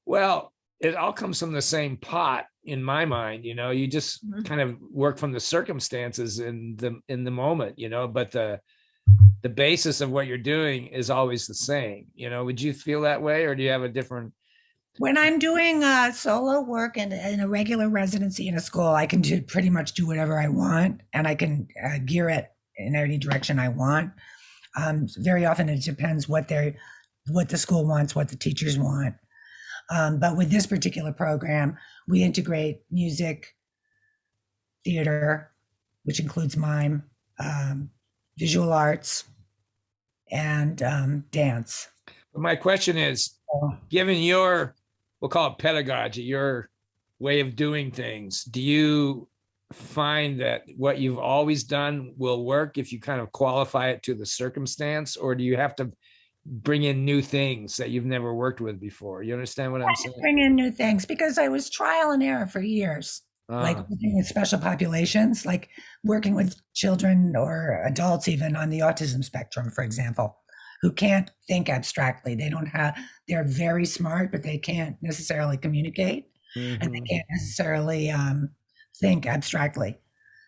well, it all comes from the same pot in my mind. You just kind of work from the circumstances in the moment, but the basis of what you're doing is always the same. Would you feel that way, or do you have a different? When I'm doing solo work in a regular residency in a school, I can pretty much do whatever I want, and I can gear it in any direction I want. Very often it depends what the school wants, what the teachers want. But with this particular program, we integrate music, theater, which includes mime, visual arts, and dance. My question is, given your, we'll call it pedagogy, your way of doing things, do you find that what you've always done will work if you kind of qualify it to the circumstance, or do you have to bring in new things that you've never worked with before? You understand what I'm saying? Bring in new things, because I was trial and error for years, like working with special populations, like working with children or adults even on the autism spectrum, for example, who can't think abstractly. They're very smart, but they can't necessarily communicate, and they can't necessarily think abstractly.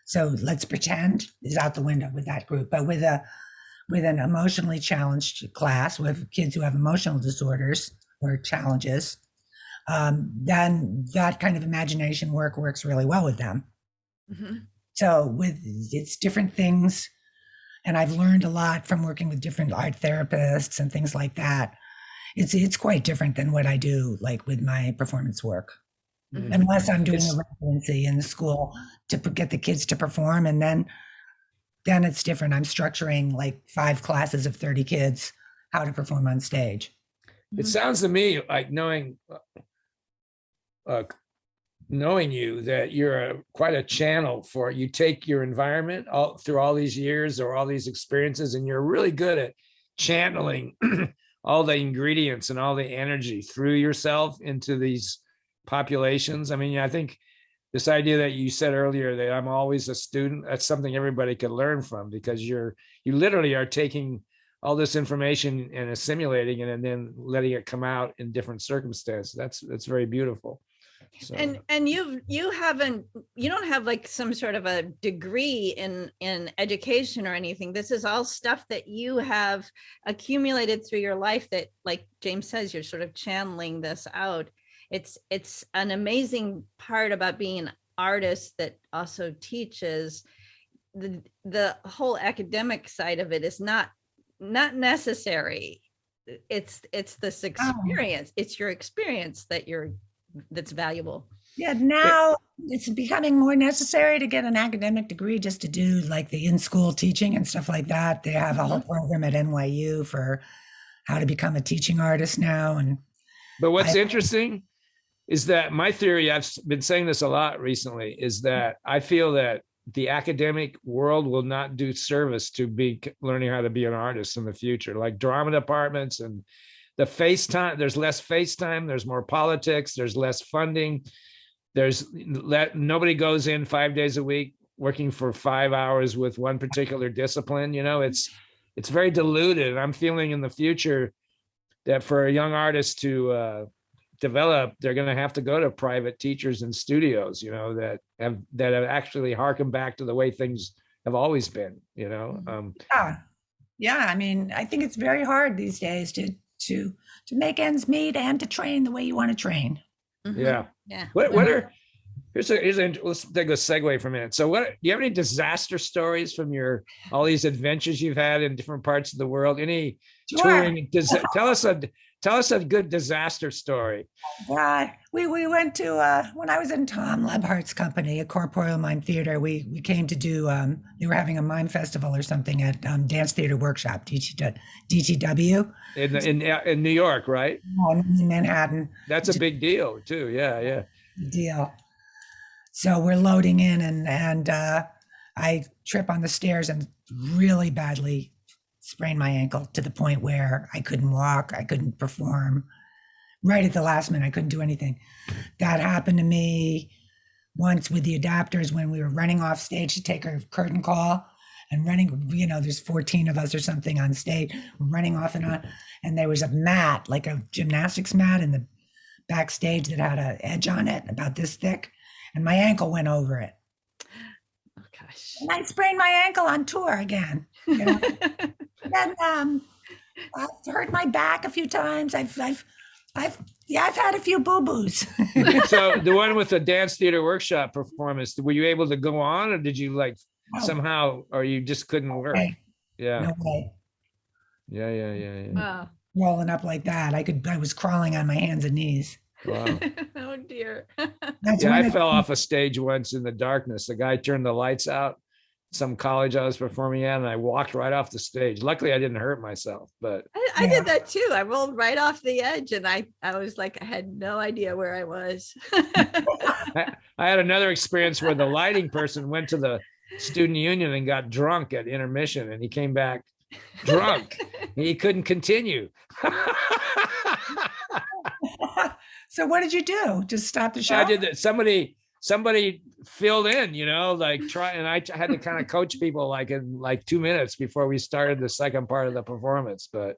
So let's pretend is out the window with that group. But with an emotionally challenged class, with kids who have emotional disorders or challenges, then that kind of imagination work works really well with them. So it's different things. And I've learned a lot from working with different art therapists and things like that. It's quite different than what I do, like with my performance work. Unless I'm doing a residency in the school to get the kids to perform, and then it's different. I'm structuring like 5 classes of 30 kids how to perform on stage. It sounds to me like knowing knowing you that you're quite a channel for, you take your environment all through all these years or all these experiences, and you're really good at channeling all the ingredients and all the energy through yourself into these populations. I mean, I think this idea that you said earlier that I'm always a student, that's something everybody could learn from, because you literally are taking all this information and assimilating it and then letting it come out in different circumstances. That's very beautiful. So. And you don't have like some sort of a degree in education or anything. This is all stuff that you have accumulated through your life that, like James says, you're sort of channeling this out. It's an amazing part about being an artist that also teaches. The whole academic side of it is not necessary. It's this experience. It's your experience that's valuable. Yeah, now it's becoming more necessary to get an academic degree just to do like the in-school teaching and stuff like that. They have a whole program at NYU for how to become a teaching artist now. But what's interesting is that my theory, I've been saying this a lot recently, is that I feel that the academic world will not do service to be learning how to be an artist in the future, like drama departments and the FaceTime. There's less FaceTime, there's more politics, there's less funding. Nobody goes in 5 days a week working for 5 hours with one particular discipline. It's very diluted. And I'm feeling in the future that for a young artist to develop, they're going to have to go to private teachers and studios, that have actually harkened back to the way things have always been, Yeah. I mean, I think it's very hard these days to make ends meet and to train the way you want to train. Mm-hmm. Yeah. Let's take a segue for a minute. So do you have any disaster stories from all these adventures you've had in different parts of the world? Any touring? Tell us a good disaster story. We went to, when I was in Tom Lebhart's company, a corporeal mime theater, we came to do, they were having a mime festival or something at Dance Theater Workshop, DTW. In New York, right? In Manhattan. That's a big deal too. Yeah. Big deal. So we're loading in and I trip on the stairs and really badly sprained my ankle to the point where I couldn't walk, I couldn't perform. Right at the last minute, I couldn't do anything. That happened to me once with the adapters when we were running off stage to take our curtain call and running, there's 14 of us or something on stage, running off and on. And there was a mat, like a gymnastics mat in the backstage that had an edge on it about this thick. And my ankle went over it. Oh gosh. And I sprained my ankle on tour again. And I've hurt my back a few times. I've had a few boo-boos. So the one with the Dance Theater Workshop performance, were you able to go on, or did you somehow, or you just couldn't work? Okay. Yeah. No way. Yeah. Wow. Rolling up like that, I was crawling on my hands and knees. Wow. Oh dear. I fell off a stage once in the darkness. The guy turned the lights out, some college I was performing at, and I walked right off the stage. Luckily, I didn't hurt myself, but I did that too. I rolled right off the edge, and I was like, I had no idea where I was. I had another experience where the lighting person went to the student union and got drunk at intermission, and he came back drunk. He couldn't continue. So what did you do? Just stop the show? I did that. Somebody filled in, and I had to kind of coach people in 2 minutes before we started the second part of the performance, but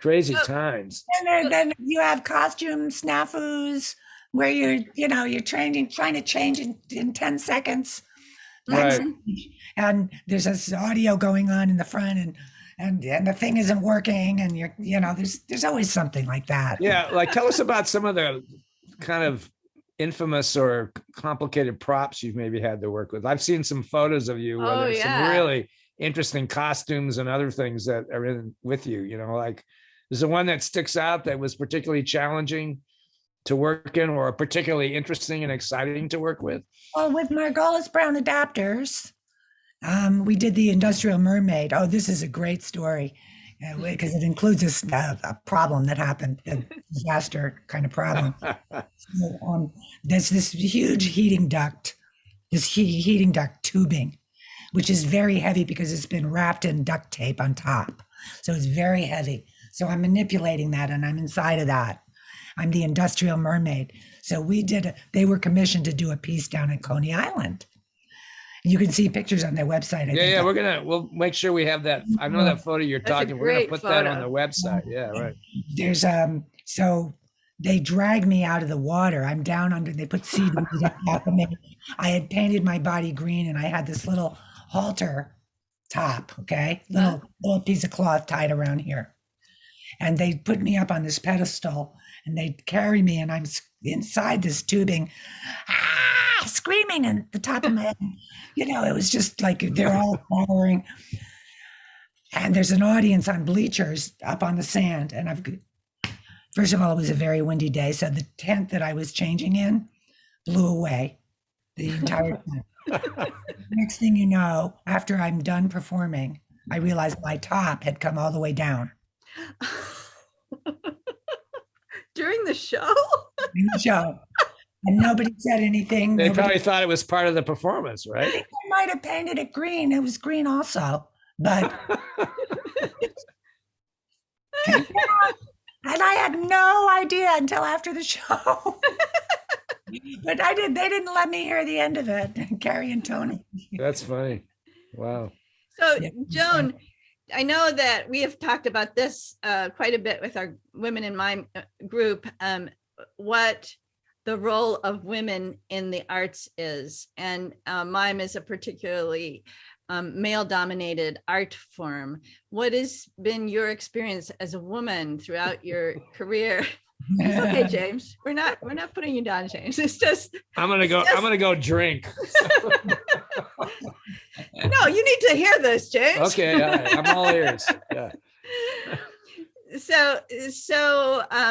crazy times. And then you have costume snafus where you're trying to change in 10 seconds. Right. And there's this audio going on in the front and the thing isn't working, and there's always something like that. Yeah. Tell us about some of the kind of infamous or complicated props you've maybe had to work with. I've seen some photos of you where there's some really interesting costumes and other things that are in with you, there's the one that sticks out that was particularly challenging to work in, or particularly interesting and exciting to work with. Well, with Margolis Brown adapters, we did the Industrial Mermaid. Oh, this is a great story. because it includes a problem that happened, a disaster kind of problem. So, there's this huge heating duct, heating duct tubing, which is very heavy because it's been wrapped in duct tape on top. So it's very heavy. So I'm manipulating that, and I'm inside of that. I'm the industrial mermaid. So they were commissioned to do a piece down at Coney Island. You can see pictures on their website. We'll make sure we have that. I know that photo you're talking. We're gonna put that on the website. Yeah, right. There's so they drag me out of the water. I'm down under, they put seaweed on top of me. I had painted my body green, and I had this little halter top, okay? Little piece of cloth tied around here. And they put me up on this pedestal, and they carry me, and I'm inside this tubing, screaming at the top of my head. It was just like they're all following. And there's an audience on bleachers up on the sand. And first of all, it was a very windy day. So the tent that I was changing in blew away the entire tent. Next thing you know, after I'm done performing, I realized my top had come all the way down. During the show? During the show. And nobody said anything. They probably thought it was part of the performance, right? I might have painted it green. It was green also. But and I had no idea until after the show. But they didn't let me hear the end of it, Carrie and Tony. That's funny. Wow. So, Joan, I know that we have talked about this quite a bit with our Women in Mime group, what the role of women in the arts is. And mime is a particularly male-dominated art form. What has been your experience as a woman throughout your career? It's okay, James. We're not putting you down, James. It's just I'm gonna go drink. No, you need to hear this, James. Okay, I'm all ears. Yeah. So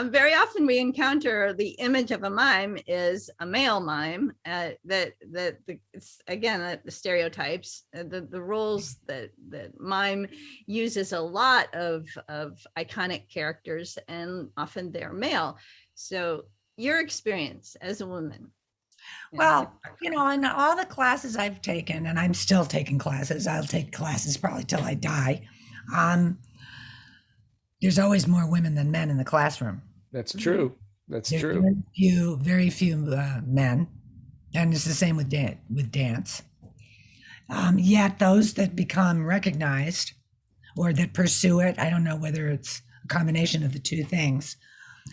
very often we encounter the image of a mime is a male mime. It's, again, the stereotypes, the roles that mime uses a lot of iconic characters, and often they're male. So your experience as a woman. Well, in all the classes I've taken, and I'm still taking classes, I'll take classes probably till I die. There's always more women than men in the classroom. That's true. There's true. Very few men, and it's the same with dance. Yet those that become recognized or that pursue it, I don't know whether it's a combination of the two things.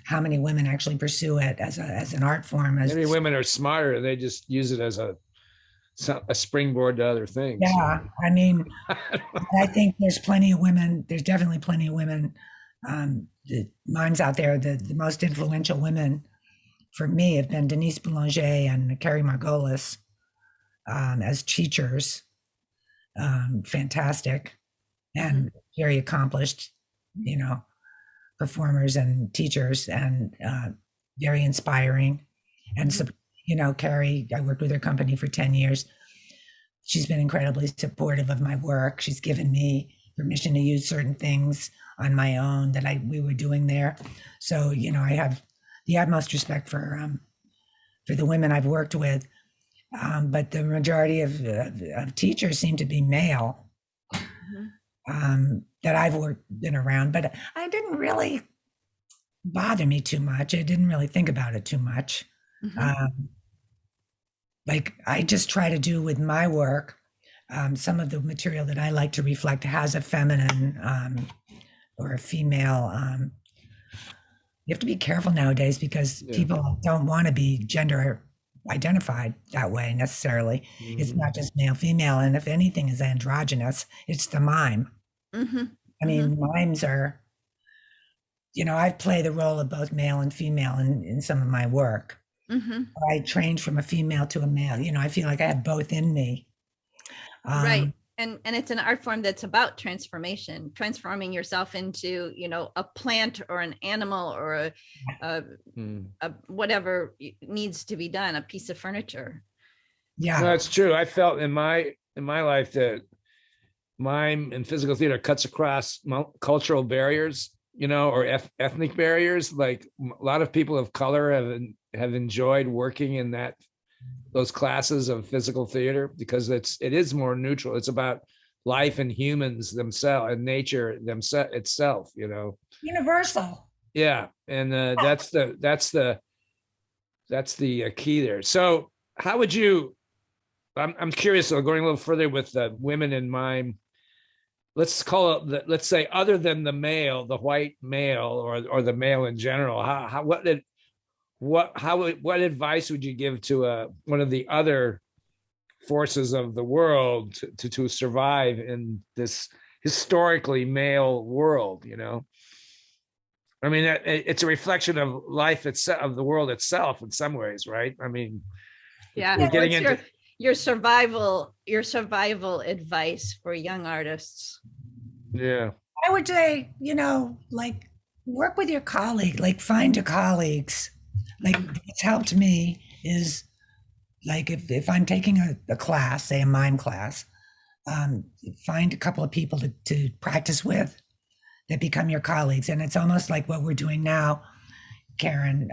How many women actually pursue it as an art form? Many women are smarter; they just use it as a springboard to other things. Yeah, I mean, I think there's plenty of women. There's definitely plenty of women. The mimes out there, the most influential women for me have been Denise Boulanger and Carrie Margolis as teachers. Fantastic and very accomplished, performers and teachers, and very inspiring. And Carrie, I worked with her company for 10 years. She's been incredibly supportive of my work. She's given me permission to use certain things on my own that we were doing there. So, I have the utmost respect for the women I've worked with. But the majority of teachers seem to be male that I've been around. But I didn't really bother me too much. I didn't really think about it too much. Like I just try to do with my work, some of the material that I like to reflect has a feminine or a female. You have to be careful nowadays because people don't want to be gender identified that way necessarily. It's not just male, female. And if anything is androgynous, it's the mime. I mean, mimes are, I play the role of both male and female in some of my work. I trained from a female to a male. I feel like I have both in me. Right. And it's an art form that's about transformation, transforming yourself into, a plant or an animal or a whatever needs to be done, a piece of furniture. Yeah, no, that's true. I felt in my life that mime and physical theater cuts across cultural barriers, or ethnic barriers. Like a lot of people of color have enjoyed working in those classes of physical theater because it is more neutral. It's about life and humans themselves and nature itself. Universal. Yeah, and that's the key there. So how would you? I'm curious. So going a little further with the women in mime, let's call it. Let's say other than the male, the white male, or the male in general. What advice would you give to one of the other forces of the world to survive in this historically male world? I mean, it's a reflection of life itself, of the world itself, in some ways, right? I mean, yeah. We're getting into your survival advice for young artists. Yeah, I would say, like work with your colleague, like find your colleagues. Like what's helped me is like if I'm taking a class, say a mime class, find a couple of people to practice with that become your colleagues. And it's almost like what we're doing now, Karen,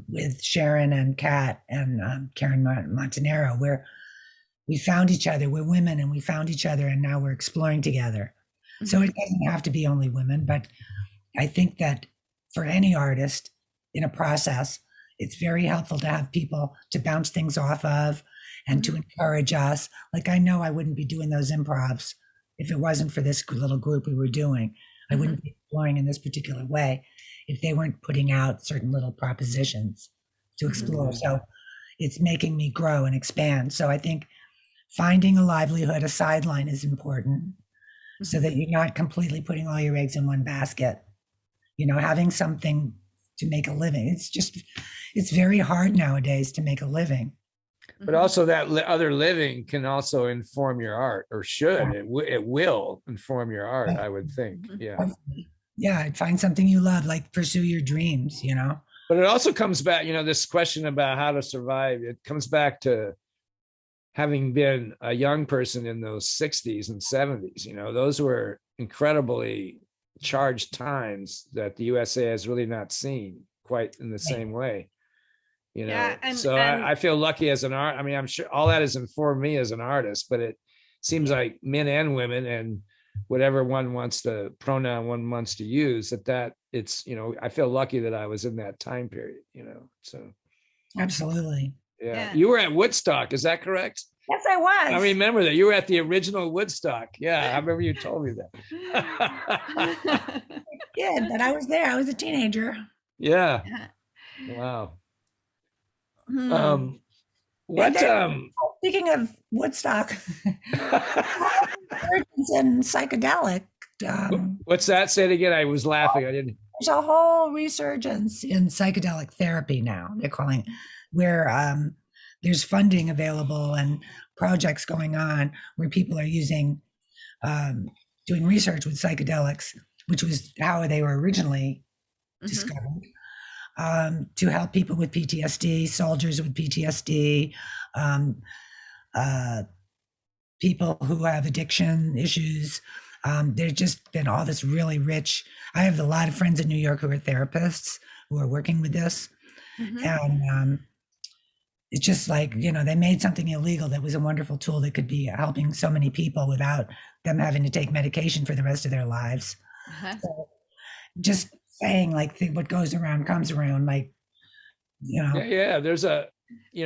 with Sharon and Kat and Karen Montanero, where we found each other. We're women and we found each other and now we're exploring together. Mm-hmm. So it doesn't have to be only women, but I think that for any artist in a process, it's very helpful to have people to bounce things off of and to encourage us. Like, I know I wouldn't be doing those improvs if it wasn't for this little group we were doing. I wouldn't be exploring in this particular way if they weren't putting out certain little propositions to explore. So it's making me grow and expand. So I think finding a livelihood, a sideline is important so that you're not completely putting all your eggs in one basket. Having something to make a living. It's very hard nowadays to make a living. But also that other living can also inform your art, or should. It will inform your art, I would think. Yeah. Yeah, find something you love, like pursue your dreams, But it also comes back, this question about how to survive, it comes back to having been a young person in those 60s and 70s. Those were incredibly charged times that the USA has really not seen quite in the same way. I feel lucky as an art. I mean, I'm sure all that has informed me as an artist, but it seems like men and women and whatever pronoun one wants to use, that it's, I feel lucky that I was in that time period, so. Absolutely. Yeah. You were at Woodstock, is that correct? Yes, I was. I remember that. You were at the original Woodstock. Yeah, I remember you told me that. Yeah, but I was there. I was a teenager. Yeah. Wow. Speaking of Woodstock, and psychedelic. What's that? Say it again. I was laughing. I didn't. There's a whole resurgence in psychedelic therapy now. They're calling it, where there's funding available and projects going on where people are using, doing research with psychedelics, which was how they were originally discovered, to help people with PTSD, soldiers with PTSD, people who have addiction issues. There's just been all this really rich. I have a lot of friends in New York who are therapists who are working with this. And it's just like, they made something illegal that was a wonderful tool that could be helping so many people without them having to take medication for the rest of their lives. So just saying, like, what goes around comes around, like, Yeah, there's a, we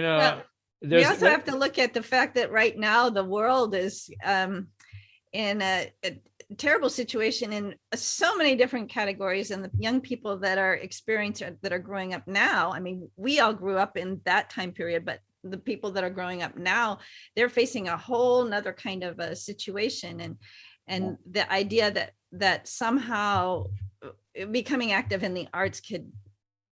also have to look at the fact that right now the world is in a terrible situation in so many different categories, and the young people that are growing up now, I mean, we all grew up in that time period, but the people that are growing up now, they're facing a whole nother kind of a situation, and the idea that somehow becoming active in the arts could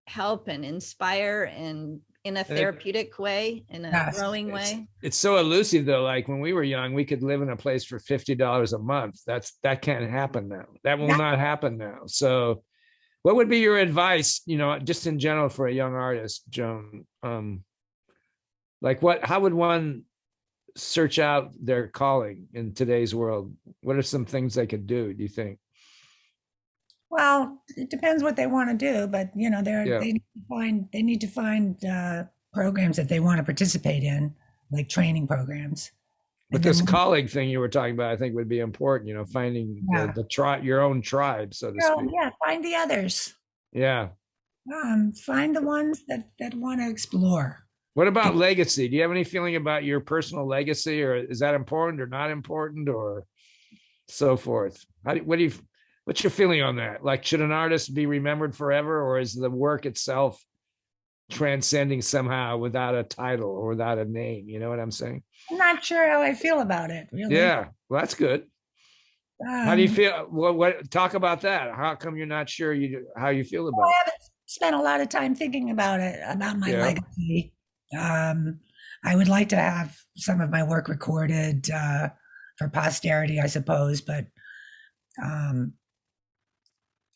help and inspire and in a therapeutic way, in a growing way. It's so elusive though. Like when we were young, we could live in a place for $50 a month. That can't happen now. That will not happen now. So what would be your advice, just in general for a young artist, Joan? How would one search out their calling in today's world? What are some things they could do you think? Well, it depends what they want to do, but Yeah. they need to find programs that they want to participate in, like training programs. But And this then, colleague thing you were talking about, I think would be important, finding yeah, the tribe, your own tribe, so to speak. yeah, find the others. Yeah. Find the ones that want to explore. What about legacy? Do you have any feeling about your personal legacy, or is that important or not important, or so forth? What's your feeling on that? Like, should an artist be remembered forever, or is the work itself transcending somehow without a title or without a name? You know what I'm saying? I'm not sure how I feel about it, really. Yeah, well, that's good. How do you Um, feel? What talk about that? How come you're not sure how you feel about I it? haven't spent a lot of time thinking about it, about my Yeah. legacy. I would like to have some of my work recorded for posterity, I suppose, but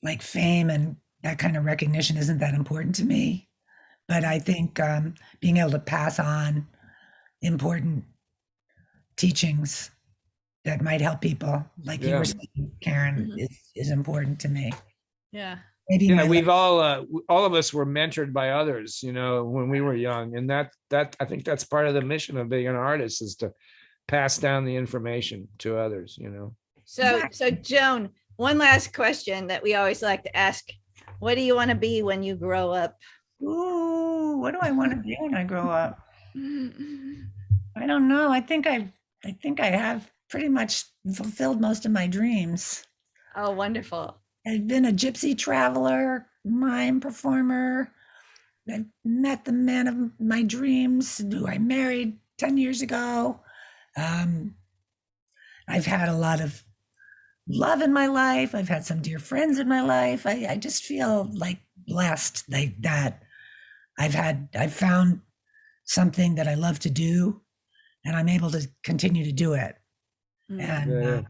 like fame and that kind of recognition isn't that important to me. But I think being able to pass on important teachings that might help people, like you were saying, Karen, is important to me. Yeah. Maybe We've all of us were mentored by others, when we were young, and that I think that's part of the mission of being an artist, is to pass down the information to others. So Joan, one last question that we always like to ask: what do you want to be when you grow up? Ooh, what do I want to be when I grow up? I don't know. I think I have pretty much fulfilled most of my dreams. Oh, wonderful. I've been a gypsy traveler, mime performer. I've met the man of my dreams, who I married 10 years ago. I've had a lot of love in my life. I've had some dear friends in my life. I just feel like blessed that I've found something that I love to do, and I'm able to continue to do it. And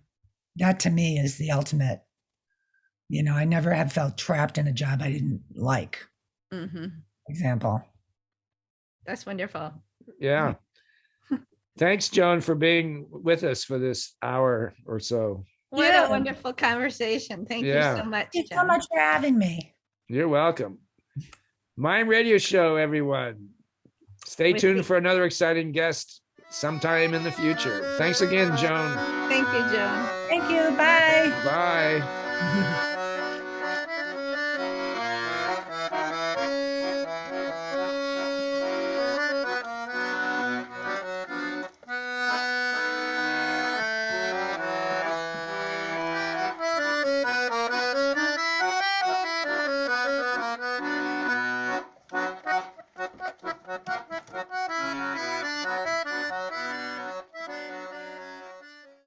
that to me is the ultimate. I never have felt trapped in a job I didn't like. Example. That's wonderful. Yeah. Thanks, Joan, for being with us for this hour or so. What a wonderful conversation. Thank you so much. Thank you so much for having me. You're welcome. Mime Radio Show, everyone. Stay tuned for another exciting guest sometime in the future. Thanks again, Joan. Thank you, Joan. Thank you. Bye. Bye.